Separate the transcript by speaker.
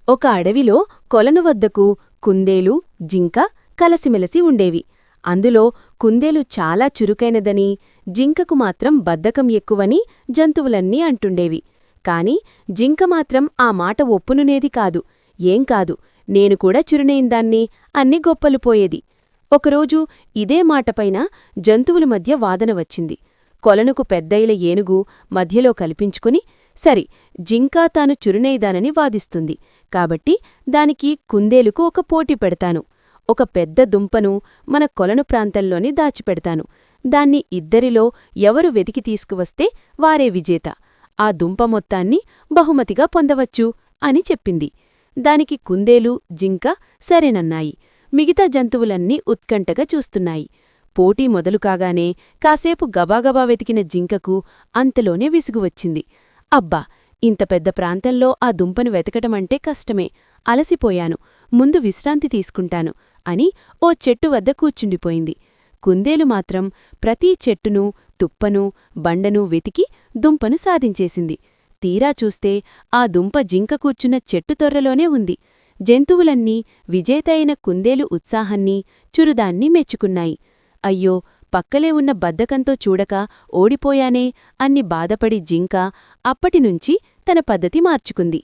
Speaker 1: ఒక అడవిలో కొలను వద్దకు కుందేలు జింక కలసిమెలసి ఉండేవి. అందులో కుందేలు చాలా చురుకైనదని, జింకకు మాత్రం బద్ధకం ఎక్కువని జంతువులన్నీ అంటుండేవి. కాని జింక మాత్రం ఆ మాట ఒప్పునునేది కాదు. ఏం కాదు, నేను కూడా చురునైందాన్ని అన్ని గొప్పలుపోయేది. ఒకరోజు ఇదే మాటపైన జంతువుల మధ్య వాదన వచ్చింది. కొలనుకు పెద్దయిల ఏనుగు మధ్యలో కల్పించుకుని, సరి జింకా తాను చురునైదానని వాదిస్తుంది, కాబట్టి దానికి కుందేలుకు ఒక పోటీ పెడతాను. ఒక పెద్ద దుంపను మన కొలను ప్రాంతంలోని దాచిపెడతాను. దాన్ని ఇద్దరిలో ఎవరు వెతికి తీసుకువస్తే వారే విజేత. ఆ దుంప మొత్తాన్ని బహుమతిగా పొందవచ్చు అని చెప్పింది. దానికి కుందేలు జింక సరేనన్నాయి. మిగతా జంతువులన్నీ ఉత్కంఠగా చూస్తున్నాయి. పోటీ మొదలుకాగానే కాసేపు గబాగబా వెతికిన జింకకు అంతలోనే విసుగువచ్చింది. అబ్బా, ఇంత పెద్ద ప్రాంతంలో ఆ దుంపను వెతకటమంటే కష్టమే. అలసిపోయాను, ముందు విశ్రాంతి తీసుకుంటాను అని ఓ చెట్టు వద్ద కూర్చుండిపోయింది. కుందేలు మాత్రం ప్రతీ చెట్టునూ తుప్పనూ బండనూ వెతికి దుంపను సాధించేసింది. తీరా చూస్తే ఆ దుంప జింక కూర్చున్న చెట్టు తొర్రలోనే ఉంది. జంతువులన్నీ విజేత అయిన కుందేలు ఉత్సాహాన్ని, చురుదాన్ని మెచ్చుకున్నాయి. అయ్యో, పక్కలే ఉన్న బద్ధకంతో చూడక ఓడిపోయానే అన్ని బాధపడి జింక అప్పటినుంచి తన పద్ధతి మార్చుకుంది.